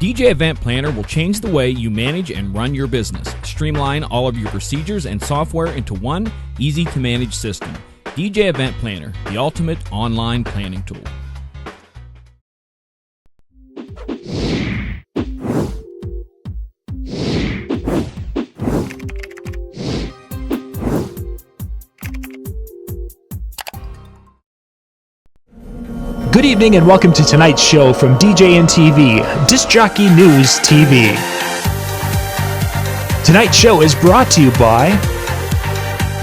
DJ Event Planner will change the way you manage and run your business. Streamline all of your procedures and software into one easy-to-manage system. DJ Event Planner, the ultimate online planning tool. Good evening and welcome to tonight's show from DJNTV, Disc Jockey News TV. Tonight's show is brought to you by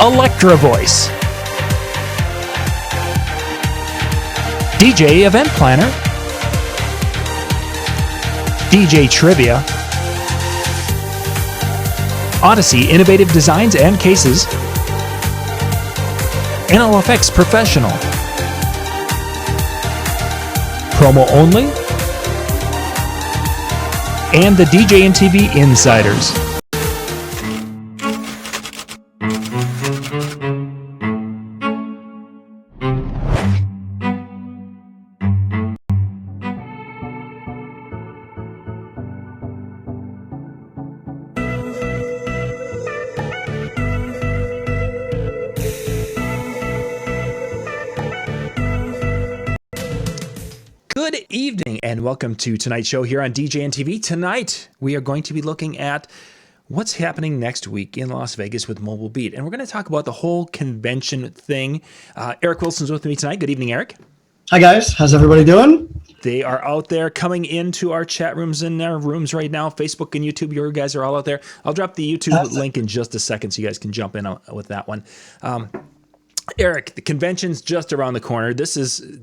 Electra Voice, DJ Event Planner, DJ Trivia, Odyssey Innovative Designs and Cases, NLFX Professional, Promo Only, and the DJNTV Insiders. Good evening and welcome to tonight's show here on DJNTV. Tonight we are going to be looking at what's happening next week in Las Vegas with Mobile Beat, and we're going to talk about the whole convention thing. Eric Wilson's with me tonight. Good evening, Eric. Hi guys, how's everybody doing? They are out there coming into our chat rooms and their rooms right now. Facebook and YouTube, you guys are all out there. I'll drop the YouTube link in just a second so you guys can jump in with that one. Eric, the convention's just around the corner. This is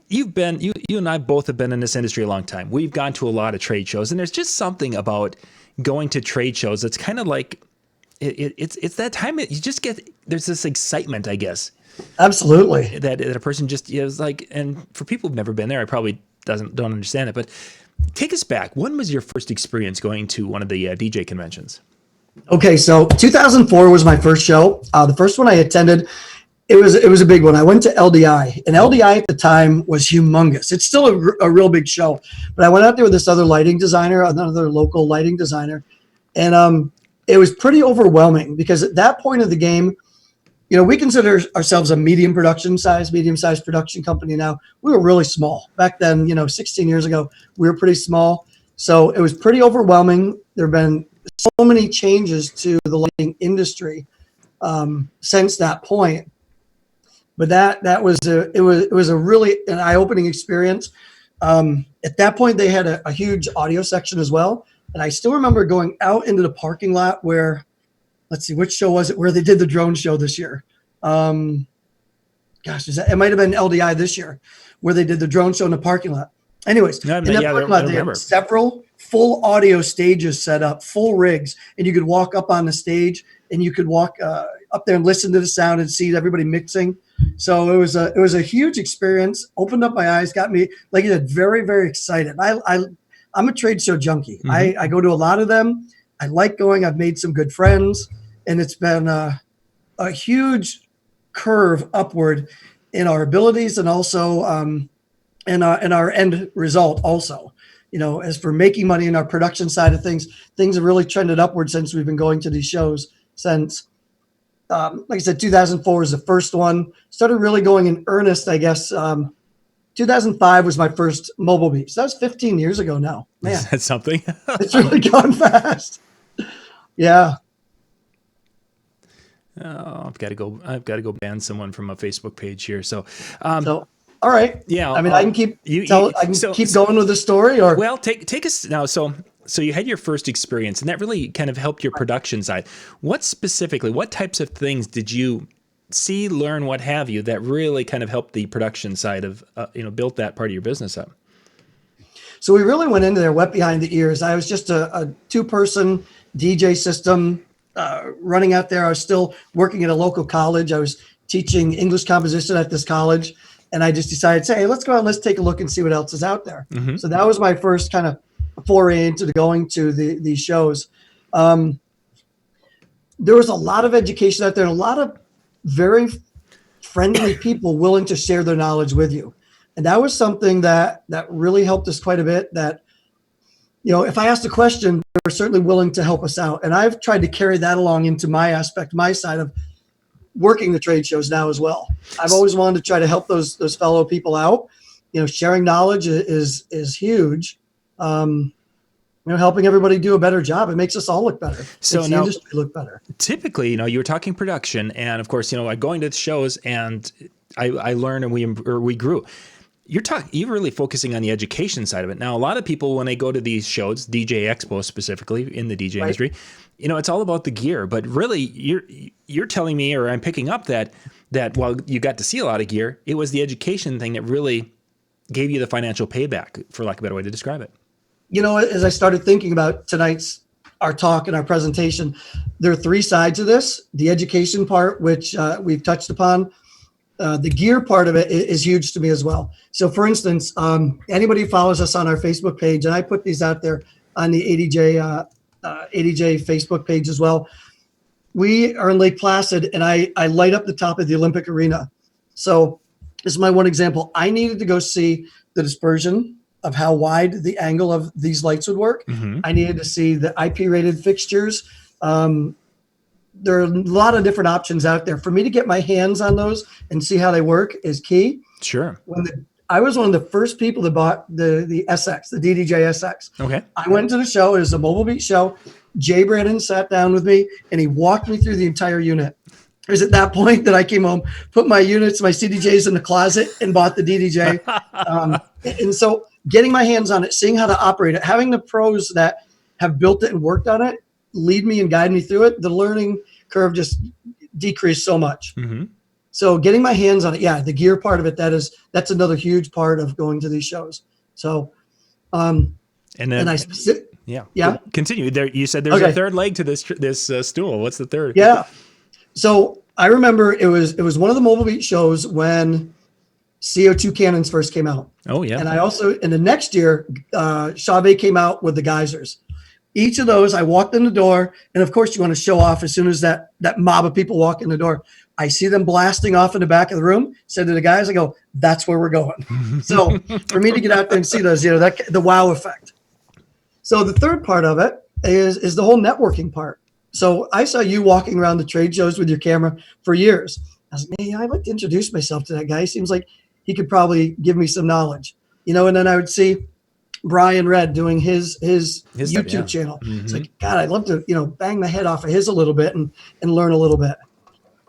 you and I both have been in this industry a long time. We've gone to a lot of trade shows, and there's just something about going to trade shows that's kind of like it's that time that you just get, there's this excitement, I guess. Absolutely. That a person just is like, and for people who've never been there, I probably don't understand it, but take us back. When was your first experience going to one of the DJ conventions? Okay, so 2004 was my first show. The first one I attended, it was a big one. I went to LDI, and LDI at the time was humongous. It's still a real big show, but I went out there with this other lighting designer, another local lighting designer, and it was pretty overwhelming because at that point of the game, you know, we consider ourselves a medium-sized production company now. We were really small. Back then, 16 years ago, we were pretty small. So it was pretty overwhelming. There have been so many changes to the lighting industry since that point. But that was it was a really an eye-opening experience. At that point, they had a huge audio section as well. And I still remember going out into the parking lot where, let's see, which show was it, where they did the drone show this year. It might have been LDI this year, where they did the drone show in the parking lot. Anyways, in that parking lot, they had several full audio stages set up, full rigs, and you could walk up on the stage and you could walk up there and listen to the sound and see everybody mixing. So it was a huge experience. Opened up my eyes, got me, like you said, very, very excited. I'm a trade show junkie. Mm-hmm. I go to a lot of them. I like going. I've made some good friends, and it's been a huge curve upward in our abilities and also in our end result also. As for making money in our production side of things have really trended upward since we've been going to these shows since, like I said, 2004 was the first one. Started really going in earnest, I guess. 2005 was my first Mobile Beat. So that was 15 years ago now. Man, that's something. It's really gone fast. Yeah. Oh, I've got to go ban someone from a Facebook page here. So all right. Yeah. I mean, I can keep going with the story, or take us now. So you had your first experience, and that really kind of helped your production side. What types of things did you see, learn, what have you, that really kind of helped the production side of, built that part of your business up? So we really went into there wet behind the ears. I was just a two-person DJ system running out there. I was still working at a local college. I was teaching English composition at this college. And I just decided, hey, let's go out and let's take a look and see what else is out there. Mm-hmm. So that was my first kind of foray into going to these shows. There was a lot of education out there and a lot of very friendly people willing to share their knowledge with you. And that was something that really helped us quite a bit, that if I asked a question, they were certainly willing to help us out. And I've tried to carry that along into my aspect, my side of working the trade shows now as well. I've always wanted to try to help those fellow people out. Sharing knowledge is huge. Helping everybody do a better job. It makes us all look better. So makes now, the industry look better. Typically, you were talking production, and of course, going to the shows, and I learned, and we grew. You're really focusing on the education side of it. Now, a lot of people, when they go to these shows, DJ Expo specifically in the DJ industry, it's all about the gear. But really, you're telling me, or I'm picking up that while you got to see a lot of gear, it was the education thing that really gave you the financial payback, for lack of a better way to describe it. As I started thinking about our talk and our presentation, there are three sides of this. The education part, which we've touched upon. The gear part of it is huge to me as well. So for instance, anybody who follows us on our Facebook page, and I put these out there on the ADJ Facebook page as well. We are in Lake Placid, and I light up the top of the Olympic Arena. So this is my one example. I needed to go see the dispersion of how wide the angle of these lights would work. Mm-hmm. I needed to see the IP rated fixtures. There are a lot of different options out there. For me to get my hands on those and see how they work is key. Sure. I was one of the first people that bought the SX, the DDJ SX. Okay. I went to the show. It was a Mobile Beat show. Jay Brandon sat down with me, and he walked me through the entire unit. It was at that point that I came home, put my units, my CDJs in the closet, and bought the DDJ. And so getting my hands on it, seeing how to operate it, having the pros that have built it and worked on it lead me and guide me through it, the learning curve just decreased so much. Mm-hmm. So getting my hands on it, the gear part of it, that's another huge part of going to these shows. So, continue there. You said there's a third leg to this stool. What's the third? Yeah. So I remember it was one of the Mobile Beat shows when CO2 cannons first came out. Oh yeah. And I also, in the next year, Chauvet came out with the geysers. Each of those, I walked in the door, and of course you want to show off as soon as that mob of people walk in the door. I see them blasting off in the back of the room. Said to the guys, I go, that's where we're going. So for me to get out there and see those, the wow effect. So the third part of it is the whole networking part. So I saw you walking around the trade shows with your camera for years. I was like, man, I'd like to introduce myself to that guy. He seems like he could probably give me some knowledge, and then I would see Brian Red doing his YouTube channel. Mm-hmm. It's like, God, I'd love to, bang the head off of his a little bit and learn a little bit.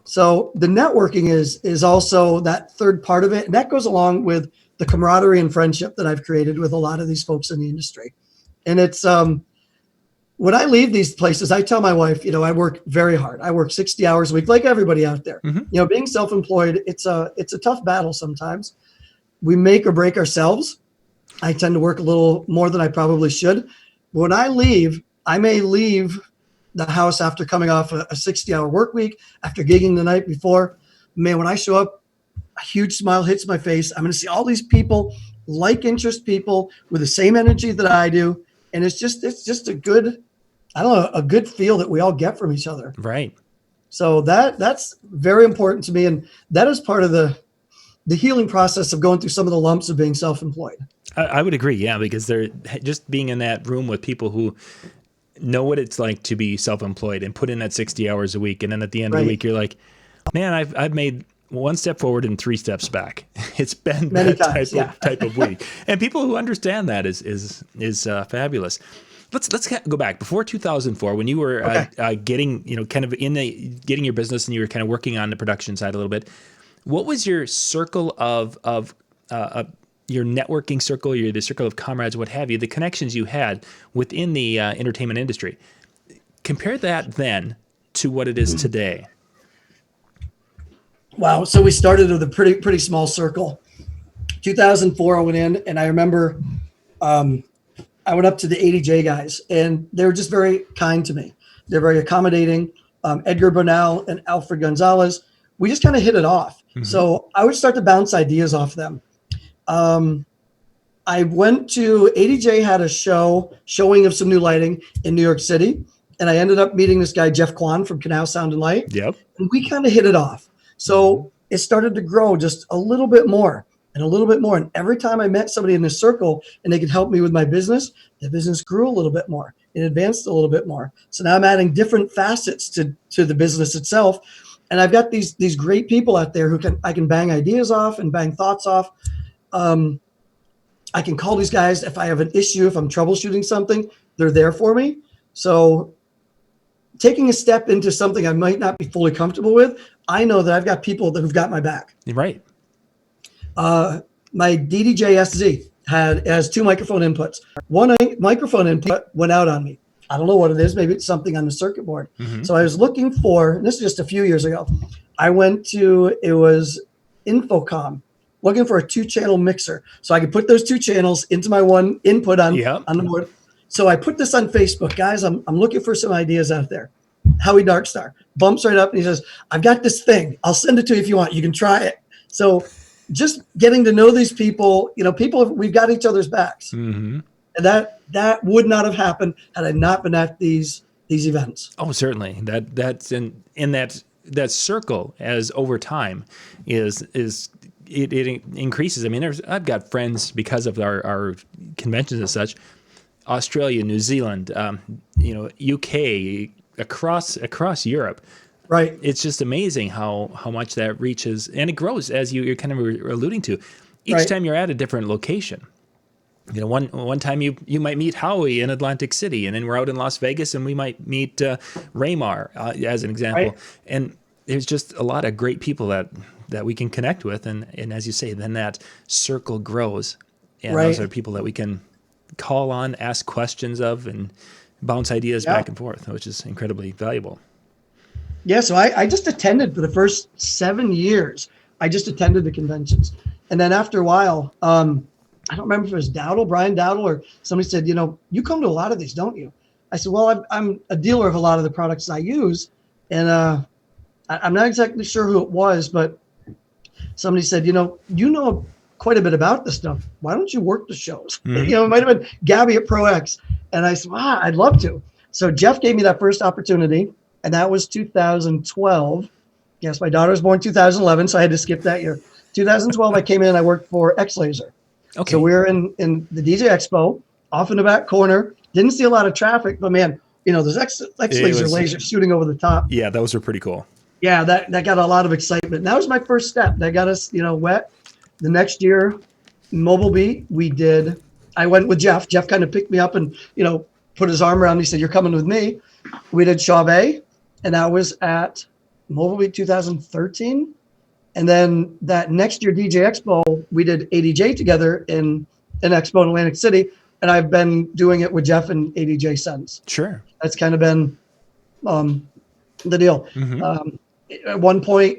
So the networking is also that third part of it. And that goes along with the camaraderie and friendship that I've created with a lot of these folks in the industry. And it's, when I leave these places, I tell my wife, I work very hard. I work 60 hours a week, like everybody out there. Mm-hmm. Being self-employed, it's a tough battle sometimes. We make or break ourselves. I tend to work a little more than I probably should. But when I leave, I may leave the house after coming off a 60-hour work week, after gigging the night before. Man, when I show up, a huge smile hits my face. I'm going to see all these people, like-interest people with the same energy that I do. And it's just a good, a good feel that we all get from each other. Right. So that's very important to me. And that is part of the healing process of going through some of the lumps of being self-employed. I would agree, yeah, because they're just being in that room with people who know what it's like to be self-employed and put in that 60 hours a week. And then at the end of the week, you're like, man, I've made one step forward and 3 steps back. It's been many that times, type of week. And people who understand that is fabulous. Let's go back before 2004 when you were getting, kind of getting your business and you were kind of working on the production side a little bit. What was your circle of your networking circle, the circle of comrades, what have you, the connections you had within the entertainment industry? Compare that then to what it is today. Wow. So we started with a pretty small circle. 2004, I went in, and I remember I went up to the ADJ guys, and they were just very kind to me. They're very accommodating. Edgar Bernal and Alfred Gonzalez, we just kind of hit it off. Mm-hmm. So I would start to bounce ideas off them. I went to ADJ had a showing of some new lighting in New York City. And I ended up meeting this guy, Jeff Kwan from Canal Sound and Light. Yep. And we kind of hit it off. So it started to grow just a little bit more. and a little bit more. And every time I met somebody in this circle and they could help me with my business, the business grew a little bit more. It advanced a little bit more. So now I'm adding different facets to the business itself. And I've got these great people out there who I can bang ideas off and bang thoughts off. I can call these guys if I have an issue, if I'm troubleshooting something, they're there for me. So taking a step into something I might not be fully comfortable with, I know that I've got people who've got my back. Right. My DDJ-SZ has 2 microphone inputs. One microphone input went out on me. I don't know what it is. Maybe it's something on the circuit board. Mm-hmm. So I was looking for, and this is just a few years ago, I went to, it was Infocom, looking for a 2-channel mixer. So I could put those 2 channels into my one input on the board. So I put this on Facebook. Guys, I'm looking for some ideas out there. Howie Darkstar bumps right up and he says, I've got this thing. I'll send it to you if you want. You can try it. So just getting to know these people, we've got each other's backs. Mm-hmm. And that would not have happened had I not been at these events. Oh, certainly. That's in that circle as over time is it increases. I mean, I've got friends because of our conventions and such, Australia, New Zealand, UK, across Europe. Right. It's just amazing how much that reaches, and it grows as you're kind of alluding to. Each time you're at a different location. One time you might meet Howie in Atlantic City, and then we're out in Las Vegas, and we might meet Raymar as an example. Right. And there's just a lot of great people that we can connect with, and as you say, then that circle grows, and those are people that we can call on, ask questions of, and bounce ideas back and forth, which is incredibly valuable. Yeah, so I just attended for the first 7 years. I just attended the conventions, and then after a while, I don't remember if it was Brian Dowdle, or somebody said, you come to a lot of these, don't you? I said, well, I'm a dealer of a lot of the products I use. And I'm not exactly sure who it was, but somebody said, you know quite a bit about this stuff. Why don't you work the shows? Mm-hmm. It might have been Gabby at Pro X. And I said, wow, I'd love to. So Jeff gave me that first opportunity, and that was 2012. Yes, my daughter was born 2011, so I had to skip that year. 2012, I came in and I worked for X Laser. Okay. So we were in the DJ Expo, off in the back corner. Didn't see a lot of traffic, but man, those X laser lasers shooting over the top. Yeah, those were pretty cool. Yeah, that got a lot of excitement. And that was my first step. That got us, wet. The next year, Mobile Beat, I went with Jeff. Jeff kind of picked me up and, put his arm around me. He said, you're coming with me. We did Chauvet, and that was at Mobile Beat 2013. And then that next year, DJ Expo, we did ADJ together in Expo in Atlantic City. And I've been doing it with Jeff and ADJ since. Sure. That's kind of been the deal. Mm-hmm. At one point,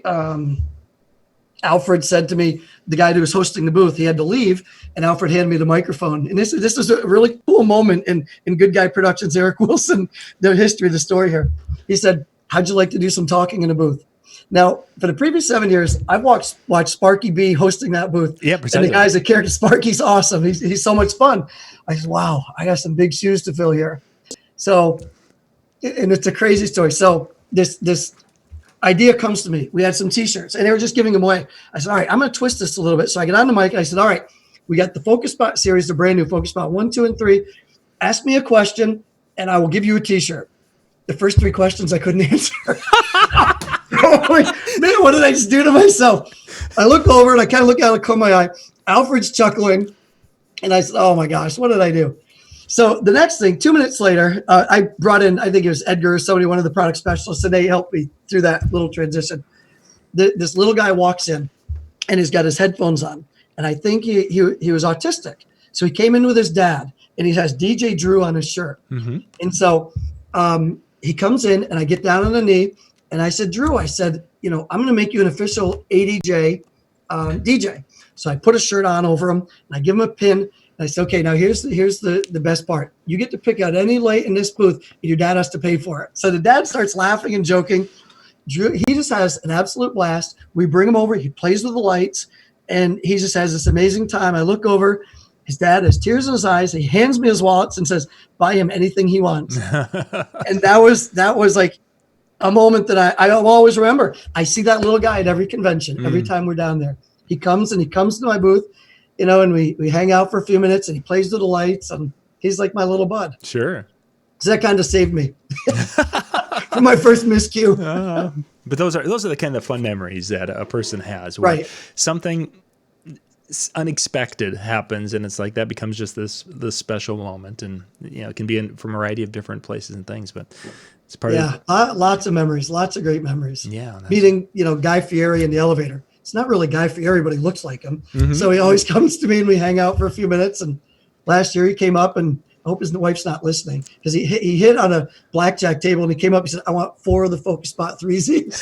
Alfred said to me, the guy who was hosting the booth, he had to leave, and Alfred handed me the microphone. And this is a really cool moment in Good Guy Productions, Eric Wilson, the history of the story here. He said, how'd you like to do some talking in a booth? Now, for the previous 7 years, I've watched Sparky B hosting that booth. Yeah, precisely. And the guys that character, Sparky's awesome. He's so much fun. I said, wow, I got some big shoes to fill here. So, and it's a crazy story. So this idea comes to me. We had some T-shirts, and they were just giving them away. I said, all right, I'm going to twist this a little bit. So I get on the mic, and I said, all right, we got the Focus Spot series, the brand new Focus Spot 1, 2, and 3. Ask me a question, and I will give you a T-shirt. The first 3 questions I couldn't answer. Like, man, what did I just do to myself? I look over and I kind of look out of the corner of my eye. Alfred's chuckling. And I said, oh my gosh, what did I do? So the next thing, 2 minutes later, I brought in, I think it was Edgar or somebody, one of the product specialists, and they helped me through that little transition. This little guy walks in and he's got his headphones on. And I think he was autistic. So he came in with his dad and he has DJ Drew on his shirt. Mm-hmm. And so he comes in and I get down on the knee. And I said, Drew, I said, I'm going to make you an official ADJ DJ. So I put a shirt on over him, and I give him a pin. And I said, okay, now here's the best part. You get to pick out any light in this booth, and your dad has to pay for it. So the dad starts laughing and joking. Drew, he just has an absolute blast. We bring him over. He plays with the lights, and he just has this amazing time. I look over. His dad has tears in his eyes. He hands me his wallets and says, buy him anything he wants. And that was like a moment that I always remember. I see that little guy at every convention, every time we're down there. He comes to my booth, and we hang out for a few minutes, and he plays with the lights, and he's like my little bud. Sure. So that kind of saved me from my first miscue. But those are the kind of fun memories that a person has. Where Right. something unexpected happens, and it's like that becomes just this special moment, and it can be from a variety of different places and things, but it's part of lots of memories, lots of great memories. Yeah, meeting Guy Fieri in the elevator. It's not really Guy Fieri, but he looks like him. Mm-hmm. So he always comes to me, and we hang out for a few minutes. And last year he came up, and I hope his wife's not listening, because he hit on a blackjack table, and he came up. He said, "I want 4 of the Focus Spot 3Zs."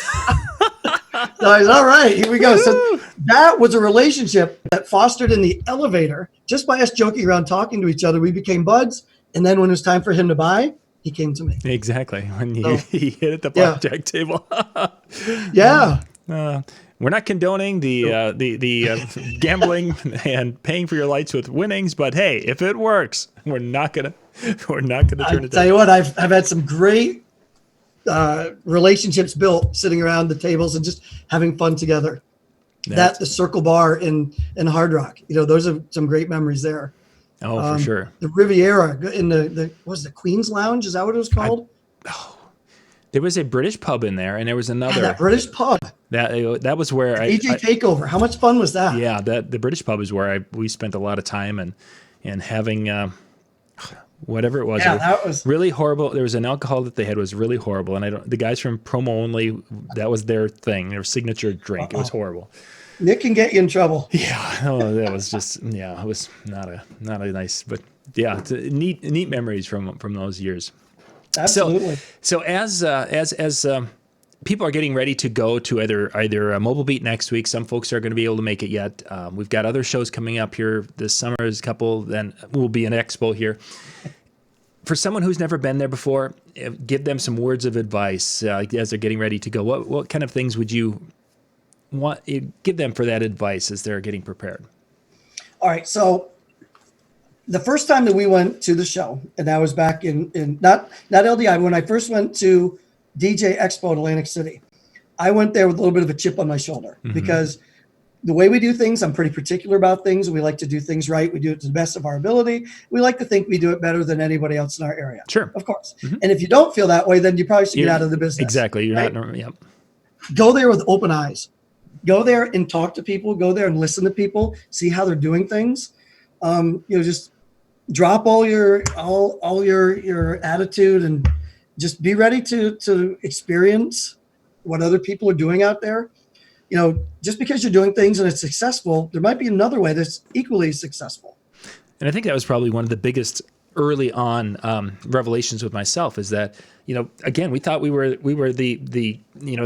So I said, "All right, here we go." So that was a relationship that fostered in the elevator just by us joking around, talking to each other. We became buds, and then when it was time for him to buy, he came to me. Exactly. When he hit at the blackjack table. Yeah. We're not condoning the gambling and paying for your lights with winnings, but hey, if it works, we're not gonna turn it down. Tell you what, I've had some great relationships built sitting around the tables and just having fun together. The Circle Bar in Hard Rock, those are some great memories there. Oh, for sure. The Riviera in the Queen's Lounge, is that what it was called? There was a British pub in there, and there was another. That British pub. That was where AJ Takeover. How much fun was that? Yeah, the British pub is where we spent a lot of time and having whatever it was. Yeah, that was really horrible. There was an alcohol that they had was really horrible, and the guys from Promo Only, that was their thing, their signature drink. It was horrible. Nick can get you in trouble. Yeah, that was just it was not a nice, but yeah, it's neat memories from those years. Absolutely. So as people are getting ready to go to either Mobile Beat next week, some folks are going to be able to make it yet. We've got other shows coming up here this summer. There's a couple. Then we'll be an expo here. For someone who's never been there before, give them some words of advice as they're getting ready to go. What kind of things would you give them for that advice as they're getting prepared? All right. So the first time that we went to the show, and that was back in not LDI, when I first went to DJ Expo in Atlantic City, I went there with a little bit of a chip on my shoulder because the way we do things, I'm pretty particular about things. We like to do things right. We do it to the best of our ability. We like to think we do it better than anybody else in our area. Sure. Of course. And if you don't feel that way, then you probably should get out of the business. Exactly. You're right? not. Yep. Go there with open eyes. Go there and talk to people. Go there and listen to people. See how they're doing things. Just drop all your attitude and just be ready to experience what other people are doing out there. Just because you're doing things and it's successful, there might be another way that's equally successful. And I think that was probably one of the biggest early on revelations with myself is that, again, we thought we were the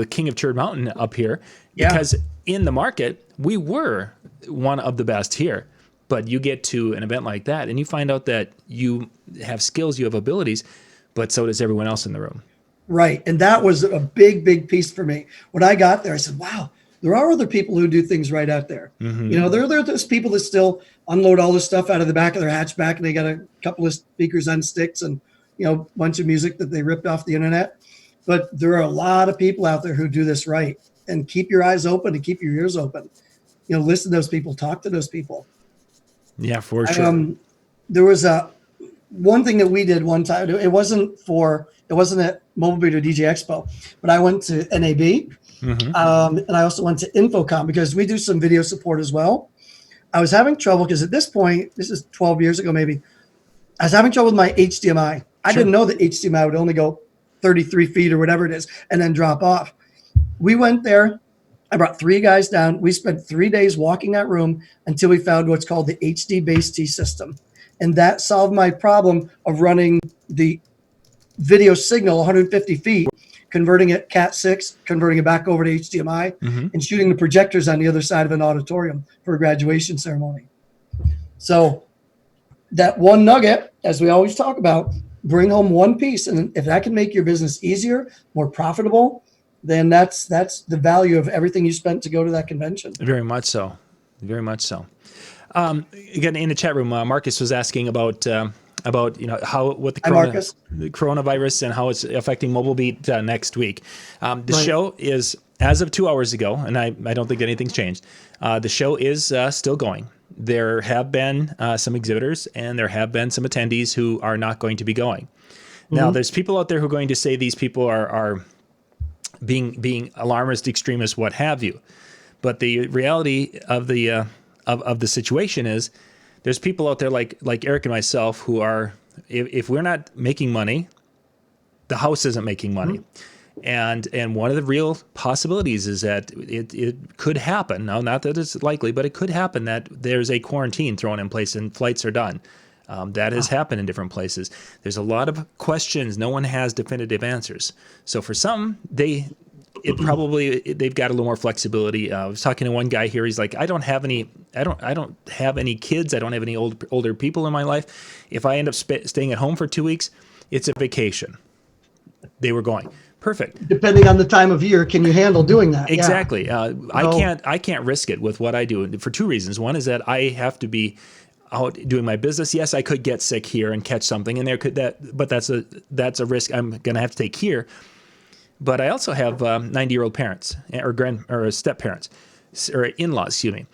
king of Churd Mountain up here because in the market, we were one of the best here. But you get to an event like that and you find out that you have skills, you have abilities, but so does everyone else in the room. Right. And that was a big, big piece for me. When I got there, I said, wow, there are other people who do things right out there. There are those people that still unload all this stuff out of the back of their hatchback and they got a couple of speakers on sticks and, a bunch of music that they ripped off the internet. But there are a lot of people out there who do this right. And keep your eyes open and keep your ears open. Listen to those people, talk to those people. Yeah, for sure. There was one thing that we did one time. It wasn't at Mobile Beat or DJ Expo, but I went to NAB and I also went to Infocom because we do some video support as well. I was having trouble because at this point, this is 12 years ago maybe, I was having trouble with my HDMI. I didn't know that HDMI would only go 33 feet or whatever it is and then drop off. We went there. I brought 3 guys down. We spent 3 days walking that room until we found what's called the HD Base T system. And that solved my problem of running the video signal 150 feet, converting it Cat 6, converting it back over to HDMI, and shooting the projectors on the other side of an auditorium for a graduation ceremony. So that one nugget, as we always talk about, bring home one piece. And if that can make your business easier, more profitable, then that's the value of everything you spent to go to that convention. Very much so. Very much so. Again, in the chat room, Marcus was asking about about how what Hi, Marcus. the coronavirus and how it's affecting Mobile Beat next week. The Right. show is, as of 2 hours ago, and I don't think anything's changed. The show is still going. There have been some exhibitors and there have been some attendees who are not going to be going. Now, there's people out there who are going to say these people are being alarmist, extremists, what have you. But the reality of the of the situation is, there's people out there like Eric and myself who are, if we're not making money, the house isn't making money. And one of the real possibilities is that it could happen. Now, not that it's likely, but it could happen that there's a quarantine thrown in place and flights are done. That has happened in different places. There's a lot of questions. No one has definitive answers. So for some, they've got a little more flexibility. I was talking to one guy here. He's like, I don't have any kids. I don't have any older people in my life. If I end up staying at home for 2 weeks, it's a vacation. They were going. Perfect. Depending on the time of year, can you handle doing that? Exactly. Yeah. I can't risk it with what I do for two reasons. One is that I have to be out doing my business. Yes, I could get sick here and catch something, and but that's a risk I'm going to have to take here. But I also have 90-year-old parents or step parents or in-laws, excuse me.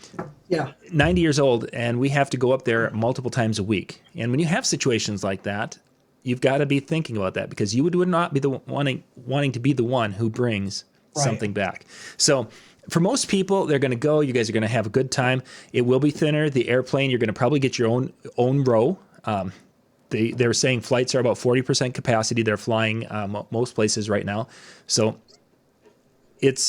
Yeah. 90 years old, and we have to go up there multiple times a week. And when you have situations like that, you've got to be thinking about that, because you would not be the wanting to be the one who brings something back. So for most people, they're going to go. You guys are going to have a good time. It will be thinner. The airplane, you're going to probably get your own row. They're saying flights are about 40% capacity. They're flying most places right now. So it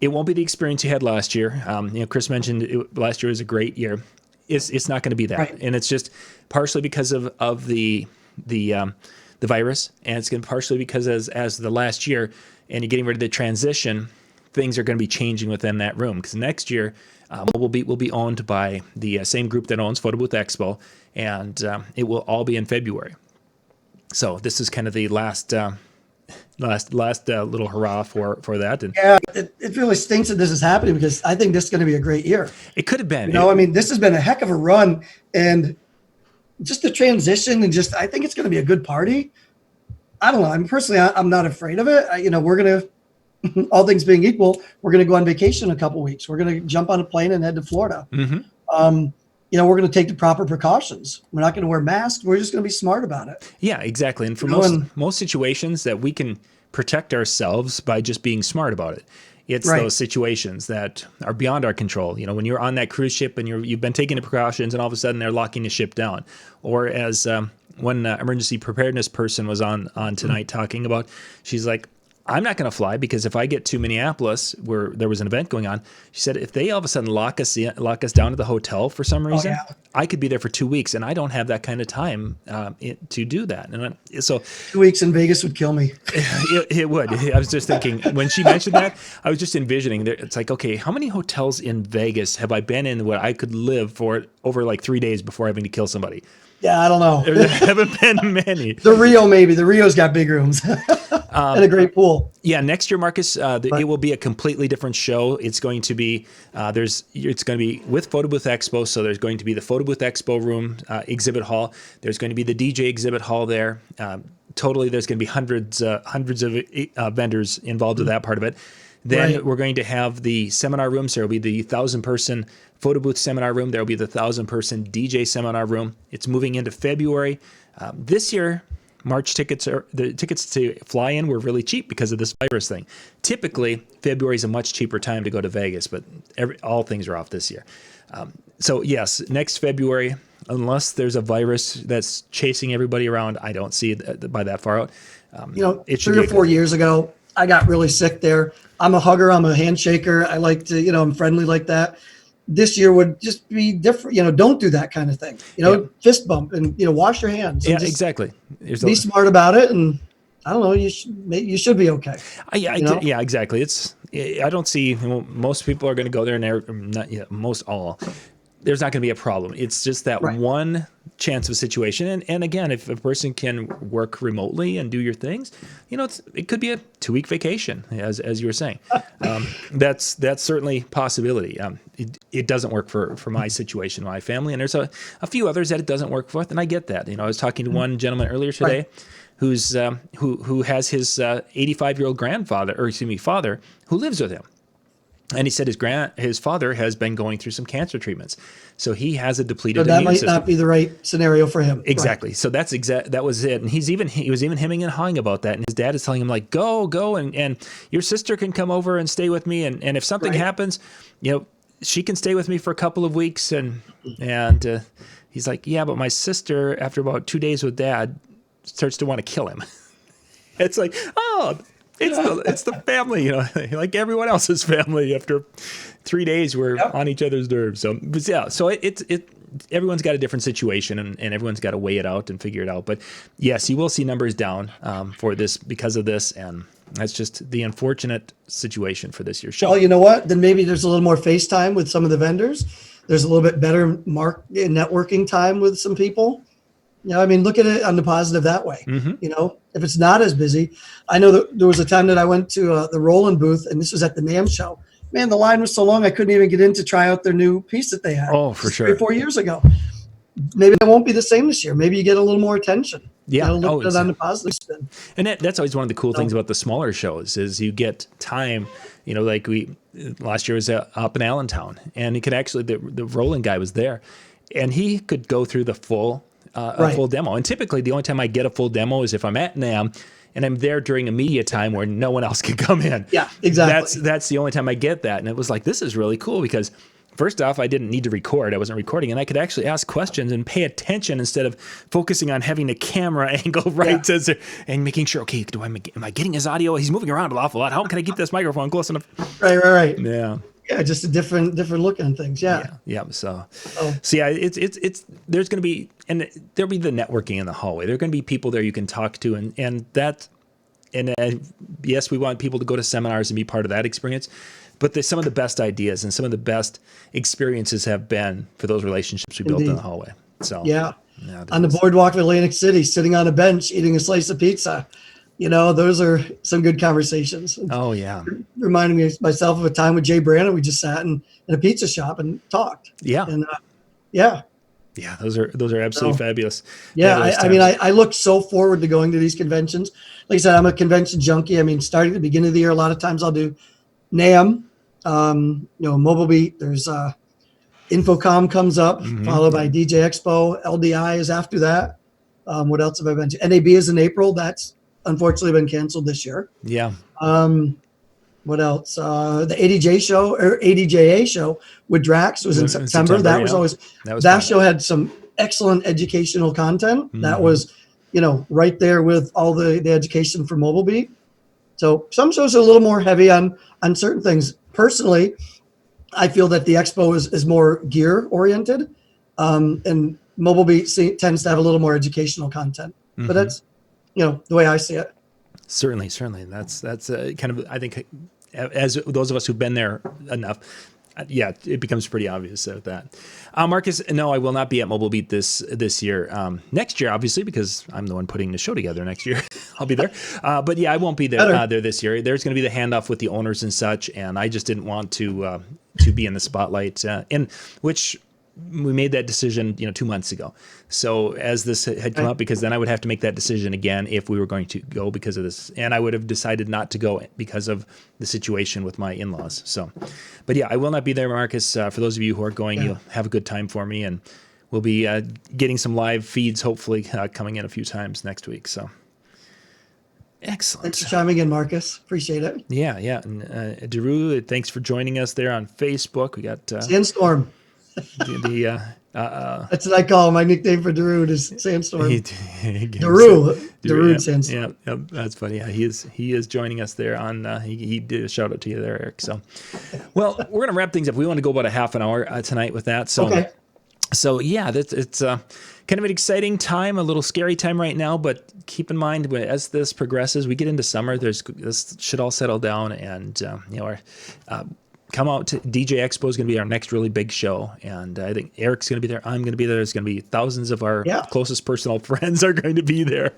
won't be the experience you had last year. Chris mentioned last year was a great year. It's not going to be that, Right. And it's just partially because of the virus, and it's going to partially because as the last year, and you're getting ready to transition, things are going to be changing within that room. Because next year, will be owned by the same group that owns Photobooth Expo, and it will all be in February. So this is kind of the last little hurrah for that. And Yeah, it really stinks that this is happening, because I think this is going to be a great year. it could have been. This has been a heck of a run, and just the transition, and I think it's going to be a good party. I don't know. I'm not afraid of it. We're going to, all things being equal, we're going to go on vacation in a couple of weeks. We're going to jump on a plane and head to Florida. Mm-hmm. We're going to take the proper precautions. We're not going to wear masks. We're just going to be smart about it. Yeah, exactly. And for most situations that we can protect ourselves by just being smart about it. It's those situations that are beyond our control. When you're on that cruise ship and you've been taking the precautions, and all of a sudden they're locking the ship down. Or as one emergency preparedness person was on tonight talking about, she's like, I'm not going to fly, because if I get to Minneapolis, where there was an event going on, she said, if they all of a sudden lock us down to the hotel for some reason, I could be there for 2 weeks, and I don't have that kind of time to do that. And so 2 weeks in Vegas would kill me. It would. I was just thinking, when she mentioned that, I was just envisioning, it's like, okay, how many hotels in Vegas have I been in where I could live for over like 3 days before having to kill somebody? Yeah, I don't know. There haven't been many. The Rio, maybe. The Rio's got big rooms and a great pool. Yeah, next year, Marcus, it will be a completely different show. It's going to be it's going to be with Photobooth Expo. So there's going to be the Photobooth Expo room, exhibit hall. There's going to be the DJ exhibit hall there. Totally, there's going to be hundreds of vendors involved with that part of it. Then we're going to have the seminar rooms. There will be the 1,000-person photo booth seminar room. There will be the 1,000-person DJ seminar room. It's moving into February. This year, March tickets to fly in were really cheap because of this virus thing. Typically, February is a much cheaper time to go to Vegas, but all things are off this year. So yes, next February, unless there's a virus that's chasing everybody around, I don't see it by that far out. 3 or 4 years ago, I got really sick there. I'm a hugger. I'm a handshaker. I like to, I'm friendly like that. This year would just be different. Don't do that kind of thing. Fist bump and, wash your hands. Yeah, exactly. Be smart about it. And I don't know, you should be okay. Yeah, exactly. I don't see, most people are going to go there and not yet, most all. there's not going to be a problem. It's just that Right. one chance of a situation. And again, if a person can work remotely and do your things, it could be a 2-week vacation, as you were saying. That's certainly a possibility. It doesn't work for my situation, my family, and there's a few others that it doesn't work with, and I get that. I was talking to one gentleman earlier today, Right. who's who has his 85-year-old father who lives with him. And he said his father has been going through some cancer treatments, so he has a depleted So that immune might system. not be the right scenario for him. Exactly. So that was it. And he was even hemming and hawing about that. And his dad is telling him, like, go and your sister can come over and stay with me. And if something Right. happens, she can stay with me for a couple of weeks. And he's like, yeah, but my sister, after about 2 days with dad, starts to want to kill him. It's like, oh, it's the family, like everyone else's family. After 3 days, we're on each other's nerves. So, but yeah, so everyone's got a different situation, and everyone's got to weigh it out and figure it out. But yes, you will see numbers down for this because of this, and that's just the unfortunate situation for this year's show. Well, you know what? Then maybe there's a little more FaceTime with some of the vendors. There's a little bit better networking time with some people. Look at it on the positive that way. Mm-hmm. If it's not as busy, I know that there was a time that I went to the Roland booth, and this was at the NAMM show. Man, the line was so long I couldn't even get in to try out their new piece that they had. Oh, for sure. 3 or 4 years ago. Maybe that won't be the same this year. Maybe you get a little more attention. Yeah. Look at it on the positive spin. And that's always one of the cool things about the smaller shows is you get time. Like last year was up in Allentown, and he could actually the Roland guy was there, and he could go through the full full demo. And typically, the only time I get a full demo is if I'm at NAMM and I'm there during a media time where no one else can come in. Yeah, exactly. That's the only time I get that, and it was like, this is really cool because. First off, I didn't need to record. I wasn't recording, and I could actually ask questions and pay attention instead of focusing on having the camera angle right and making sure, okay, am I getting his audio? He's moving around an awful lot. How can I keep this microphone close enough? Right. Yeah. Yeah, just a different look on things. Yeah. So yeah, it's there's going to be, and there'll be the networking in the hallway. There are going to be people there you can talk to, and yes, we want people to go to seminars and be part of that experience. But some of the best ideas and some of the best experiences have been for those relationships we built in the hallway. So on the boardwalk of Atlantic City, sitting on a bench, eating a slice of pizza, those are some good conversations. Oh yeah, reminding me myself of a time with Jay Brandon. We just sat in a pizza shop and talked. Yeah, and those are absolutely fabulous. Yeah, fabulous I look so forward to going to these conventions. Like I said, I'm a convention junkie. Starting at the beginning of the year, a lot of times I'll do NAMM, Mobile Beat. There's Infocom comes up, followed by DJ Expo. LDI is after that. What else have I been to? NAB is in April. That's unfortunately been canceled this year. Yeah. What else? The ADJA show with Drax was in September. That was always that show had some excellent educational content. That was, right there with all the education for Mobile Beat. So some shows are a little more heavy on certain things. Personally, I feel that the expo is more gear oriented, and Mobile Beat tends to have a little more educational content. But that's, the way I see it. Certainly. That's kind of, I think, as those of us who've been there enough, it becomes pretty obvious that. Marcus, no, I will not be at Mobile Beat this year. Next year, obviously, because I'm the one putting the show together next year. I'll be there. But yeah, I won't be there this year. There's going to be the handoff with the owners and such, and I just didn't want to be in the spotlight. And which we made that decision, 2 months ago. So as this had come up, because then I would have to make that decision again if we were going to go because of this, and I would have decided not to go because of the situation with my in-laws. So, but yeah, I will not be there, Marcus. For those of you who are going, you'll have a good time for me, and we'll be getting some live feeds, hopefully coming in a few times next week. So. Excellent. Thanks for chiming in, Marcus. Appreciate it. Yeah. And Drew, thanks for joining us there on Facebook. We got Sandstorm. That's what I call my nickname for Darude is Sandstorm. Darude Sandstorm. Yeah, that's funny. Yeah, he is joining us there on. He did a shout out to you there, Eric. So, well, we're gonna wrap things up. We want to go about a half an hour tonight with that. So, okay. So yeah, it's kind of an exciting time, a little scary time right now, but keep in mind as this progresses, we get into summer. This should all settle down, and our come out to DJ Expo is going to be our next really big show. And I think Eric's going to be there. I'm going to be there. There's going to be thousands of our closest personal friends are going to be there.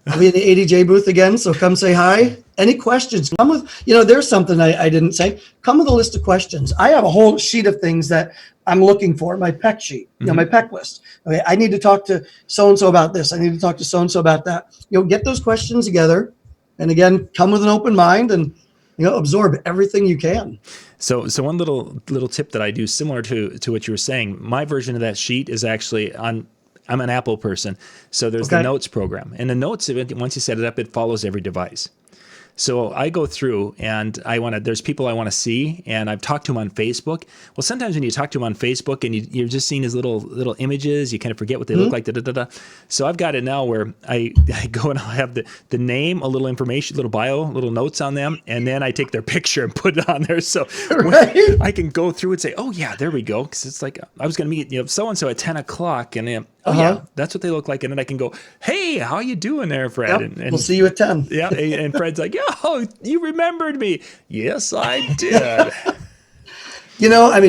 I'll be in the ADJ booth again, so come say hi. Any questions? Come with, there's something I didn't say. Come with a list of questions. I have a whole sheet of things that I'm looking for, my PEC sheet, my PEC list. Okay, I need to talk to so-and-so about this. I need to talk to so-and-so about that. Get those questions together. And again, come with an open mind and, absorb everything you can. So one little tip that I do similar to what you were saying, my version of that sheet is actually I'm an Apple person. So there's the Notes program. And the Notes, once you set it up, it follows every device. So I go through and there's people I want to see, and I've talked to them on Facebook. Well, sometimes when you talk to them on Facebook and you're just seeing his little images, you kind of forget what they look like. So I've got it now where I go and I'll have the name, a little information, little bio, little notes on them, and then I take their picture and put it on there. So I can go through and say, oh yeah, there we go. Because it's like I was going to meet so-and-so at 10 o'clock, and yeah, that's what they look like. And then I can go, hey, how you doing there, Fred? Yep, and we'll see you at 10. Yeah, and Fred's like, oh, you remembered me. Yes, I did.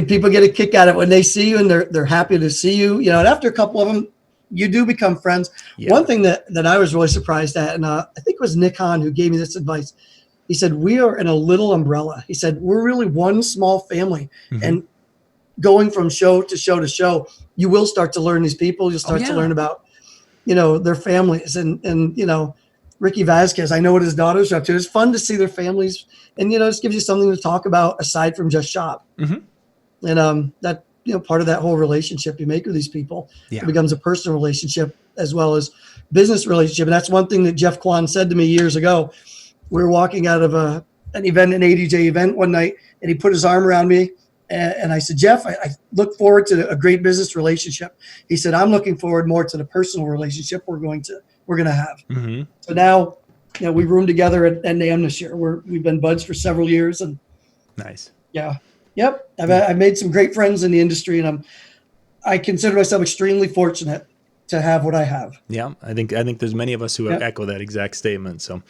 People get a kick out of it when they see you, and they're happy to see you. And after a couple of them, you do become friends. Yeah. One thing that I was really surprised at, and I think it was Nick Hahn who gave me this advice. He said, we are in a little umbrella. He said, we're really one small family. And going from show to show to show, you will start to learn these people. You'll start to learn about, their families and Ricky Vasquez. I know what his daughters are up to. It's fun to see their families, and it just gives you something to talk about aside from just shop. And that part of that whole relationship you make with these people, it becomes a personal relationship as well as business relationship. And that's one thing that Jeff Kwan said to me years ago. We were walking out of an event, an ADJ event one night, and he put his arm around me. And I said, Jeff, I look forward to a great business relationship. He said, I'm looking forward more to the personal relationship we're going to have. So now, we room together at NAM this year. We've been buds for several years, and nice. Yeah. Yep. I've made some great friends in the industry, and I consider myself extremely fortunate to have what I have. Yeah. I think there's many of us who echo that exact statement. So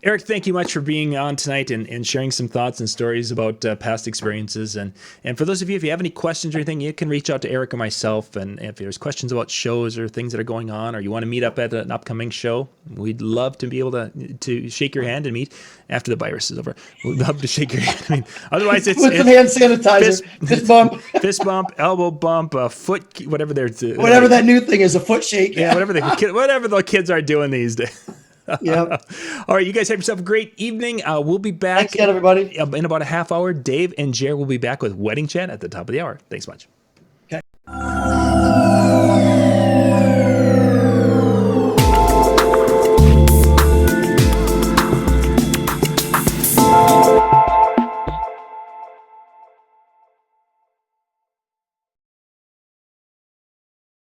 Eric, thank you much for being on tonight and sharing some thoughts and stories about past experiences. And for those of you, if you have any questions or anything, you can reach out to Eric or myself. And if there's questions about shows or things that are going on, or you want to meet up at an upcoming show, we'd love to be able to shake your hand and meet after the virus is over. We'd love to shake your hand. Otherwise, it's with some hand sanitizer, fist bump, elbow bump, foot, whatever whatever that new thing is, a foot shake. Yeah, whatever the kids are doing these days. Yeah. All right, you guys have yourself a great evening. We'll be back. Thanks again, everybody. In about a half hour. Dave and Jer will be back with Wedding Chat at the top of the hour. Thanks much. Okay.